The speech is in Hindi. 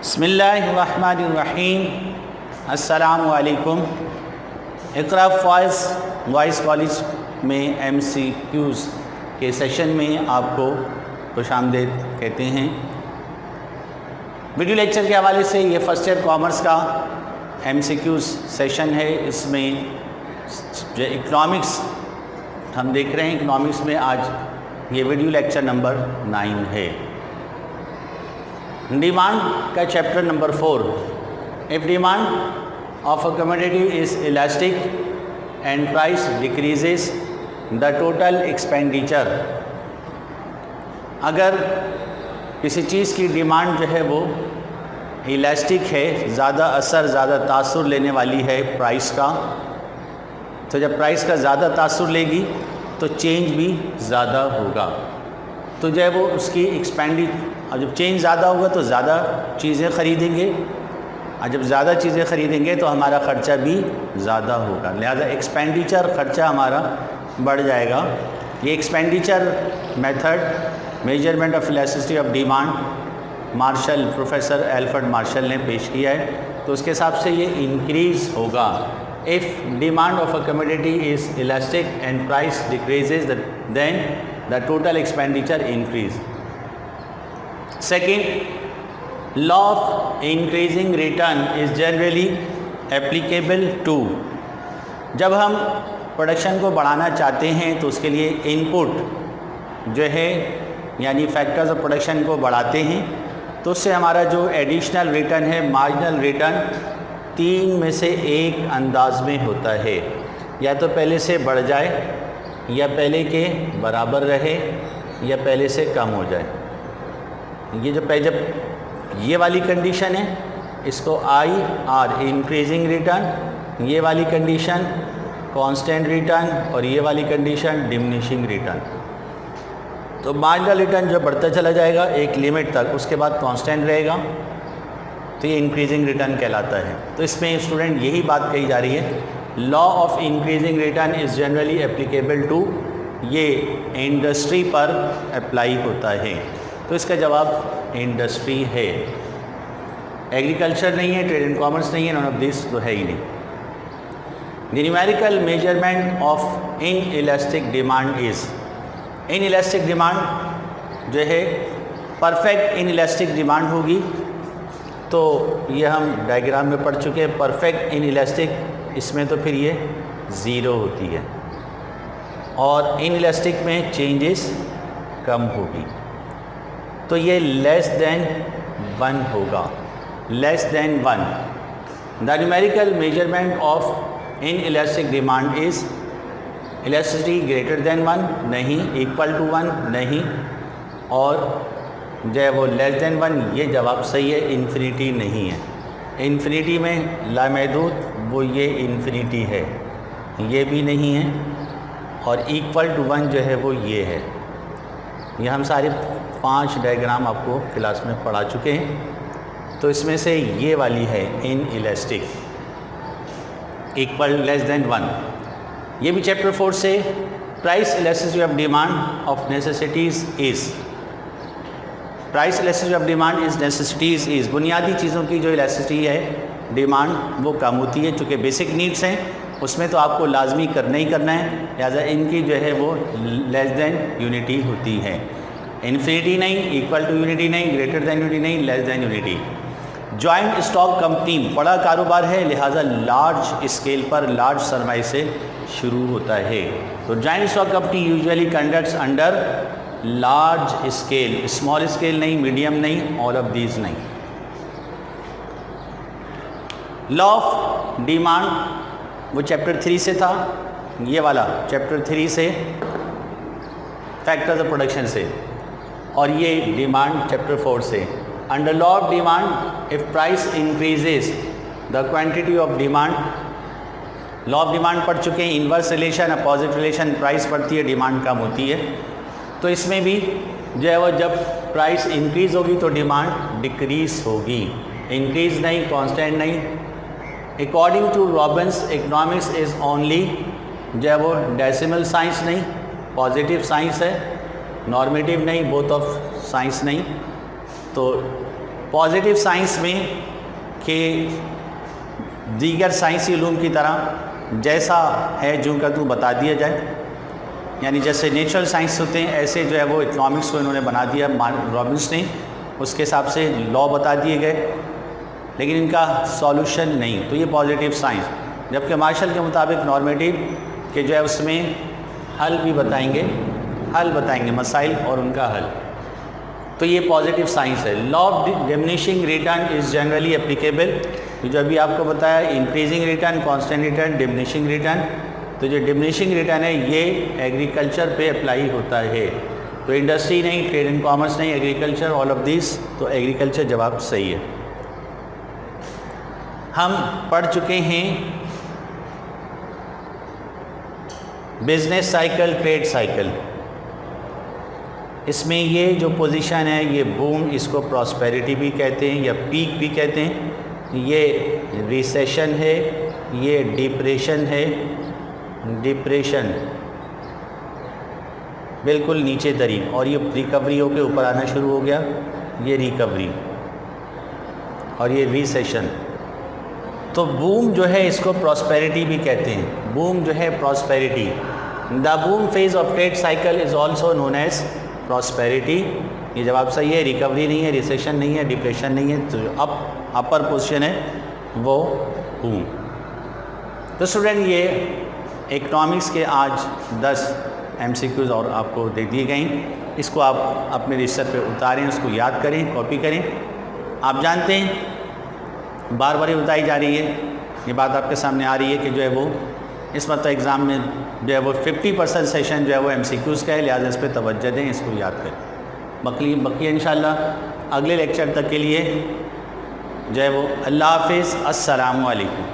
बिस्मिल्लाहिर्रहमानिर्रहीम। अस्सलामु अलैकुम। इक़रा वॉइस कॉलेज में MCQs के सेशन में आपको खुशामदीद कहते हैं। वीडियो लेक्चर के हवाले से ये फर्स्ट ईयर कॉमर्स का MCQs सेशन है। इसमें जो इकनॉमिक्स हम देख रहे हैं, इकनॉमिक्स में आज ये वीडियो लेक्चर नंबर 9 है। डिमांड का chapter number 4। If demand of a commodity is elastic and price decreases the total expenditure. अगर किसी चीज़ की डिमांड जो है वो इलास्टिक है, ज़्यादा असर ज़्यादा तासुर लेने वाली है प्राइस का, तो जब प्राइस का ज़्यादा तासुर लेगी तो चेंज भी ज़्यादा होगा। तो जो है वो उसकी और जब चेंज ज़्यादा होगा तो ज़्यादा चीज़ें ख़रीदेंगे, और जब ज़्यादा चीज़ें ख़रीदेंगे तो हमारा ख़र्चा भी ज़्यादा होगा। लिहाजा एक्सपेंडिचर ख़र्चा हमारा बढ़ जाएगा। ये expenditure method measurement of elasticity of demand professor Alfred Marshall ने पेश किया है। तो उसके हिसाब से ये इंक्रीज़ होगा। If demand of a commodity is elastic and price decreases then the total expenditure increase. Second, law of increasing return is generally applicable to. जब हम प्रोडक्शन को बढ़ाना चाहते हैं तो उसके लिए इनपुट जो है यानी फैक्टर्स ऑफ प्रोडक्शन को बढ़ाते हैं, तो उससे हमारा जो एडिशनल रिटर्न है, मार्जिनल रिटर्न, 3 में से 1 अंदाज में होता है। या तो पहले से बढ़ जाए, या पहले के बराबर रहे, या पहले से कम हो जाए। ये जब ये वाली कंडीशन है इसको IR इंक्रीजिंग रिटर्न, ये वाली कंडीशन कांस्टेंट रिटर्न, और ये वाली कंडीशन डिमिनिशिंग रिटर्न। तो मार्जिनल रिटर्न जो बढ़ता चला जाएगा एक लिमिट तक, उसके बाद कांस्टेंट रहेगा, तो ये इंक्रीजिंग रिटर्न कहलाता है। तो इसमें स्टूडेंट यही बात कही जा रही है, law of increasing return is generally applicable to, ये इंडस्ट्री पर अप्लाई होता है। तो इसका जवाब इंडस्ट्री है, एग्रीकल्चर नहीं है, ट्रेड एंड कॉमर्स नहीं है, नॉन ऑफ दिस तो है ही नहीं। The numerical measurement of in elastic demand is, in elastic demand जो है परफेक्ट इन इलास्टिक डिमांड होगी। तो ये हम डायग्राम में पढ़ चुके हैं। परफेक्ट इन इलास्टिक, इसमें तो फिर ये 0 होती है, और इन इलास्टिक में चेंजेस कम होगी। तो ये लेस देन 1 होगा, less than 1। The numerical measurement of in elastic demand is elasticity greater than 1 नहीं, इक्वल टू 1 नहीं, और जो है वो लेस देन 1, ये जवाब सही है। इन्फिनिटी नहीं है, इन्फिनिटी में लामहदूद वो ये इन्फिनिटी है, ये भी नहीं है, और इक्वल टू 1 जो है वो ये है। ये हम सारे 5 डायग्राम आपको क्लास में पढ़ा चुके हैं। तो इसमें से ये वाली है in elastic, equal less than 1। ये भी चैप्टर 4 से। Price elasticity of demand of necessities is, price elasticity of demand is necessities is, बुनियादी चीज़ों की जो इलास्टिसिटी है डिमांड वो कम होती है। चूँकि बेसिक नीड्स हैं उसमें तो आपको लाजमी करना ही करना है, लिहाजा इनकी जो है वो लेस देन यूनिटी होती है। इन्फिनिटी नहीं, इक्वल टू यूनिटी नहीं, ग्रेटर देन यूनिटी नहीं, less than unity. Joint stock company बड़ा कारोबार है, लिहाजा लार्ज स्केल पर लार्ज सरमाए से शुरू होता है। तो joint stock company usually conducts under large scale, small scale नहीं, मीडियम नहीं, ऑल ऑफ दीज नहीं। लॉ ऑफ डिमांड वो चैप्टर 3 से था, ये वाला चैप्टर 3 से, फैक्टर्स ऑफ प्रोडक्शन से, और ये डिमांड चैप्टर 4 से। Under law of demand if price increases the quantity of demand, law of demand पढ़ चुके हैं। Inverse relation, opposite relation, price बढ़ती है डिमांड कम होती है। तो इसमें भी जो है वो जब प्राइस इंक्रीज़ होगी तो डिमांड डिक्रीज़ होगी, इंक्रीज़ नहीं, कांस्टेंट नहीं। According to Robbins economics is only, जो है वो डेसिमल साइंस नहीं, पॉजिटिव साइंस है, नॉर्मेटिव नहीं, बोथ ऑफ साइंस नहीं। तो पॉजिटिव साइंस में कि दीगर साइंसी उलूम की तरह जैसा है जो का तू बता दिया जाए, यानी जैसे नेचुरल साइंस होते हैं ऐसे जो है वो इकोनॉमिक्स को इन्होंने बना दिया रॉबिन्स ने, उसके हिसाब से लॉ बता दिए गए, लेकिन इनका सॉल्यूशन नहीं। तो ये पॉजिटिव साइंस। जबकि मार्शल के मुताबिक नॉर्मेटिव के जो है उसमें हल भी बताएंगे मसाइल और उनका हल। तो ये पॉजिटिव साइंस है। Law of diminishing return is generally applicable. जो अभी आपको बताया, increasing return, constant return, diminishing return. तो जो डिमिनिशिंग रिटर्न है ये एग्रीकल्चर पे अप्लाई होता है। तो इंडस्ट्री नहीं, ट्रेड एंड कॉमर्स नहीं, एग्रीकल्चर, ऑल ऑफ दिस। तो एग्रीकल्चर जवाब सही है। हम पढ़ चुके हैं बिजनेस साइकिल, ट्रेड साइकिल। इसमें ये जो पोजीशन है ये बूम, इसको प्रॉस्पेरिटी भी कहते हैं या पीक भी कहते हैं। ये रिसेशन है, ये डिप्रेशन है। डिप्रेशन बिल्कुल नीचे दरी, और ये रिकवरी होकर ऊपर आना शुरू हो गया, ये रिकवरी, और ये रिसेशन। तो बूम जो है इसको प्रॉस्पेरिटी भी कहते हैं। बूम जो है prosperity. The boom phase of trade cycle is also known as prosperity. ये जवाब सही है। रिकवरी नहीं है, रिसेशन नहीं है, डिप्रेशन नहीं है। तो जो अपर पोजीशन है वो बूम। तो स्टूडेंट ये इकोनॉमिक्स के आज 10 MCQs और आपको दे दिए गए। इसको आप अपने रजिस्टर पे उतारें, उसको याद करें, कॉपी करें। आप जानते हैं बार बार ये बताई जा रही है, ये बात आपके सामने आ रही है कि जो है वो इस मतलब एग्ज़ाम में जो है वो 50% सेशन जो है वो MCQs का है, लिहाजा इस पर तवज्जो दें, इसको याद करें। बाकी इंशाल्लाह अगले लेक्चर तक के लिए जो है वो अल्लाह हाफ़िज़, अस्सलामु अलैकुम।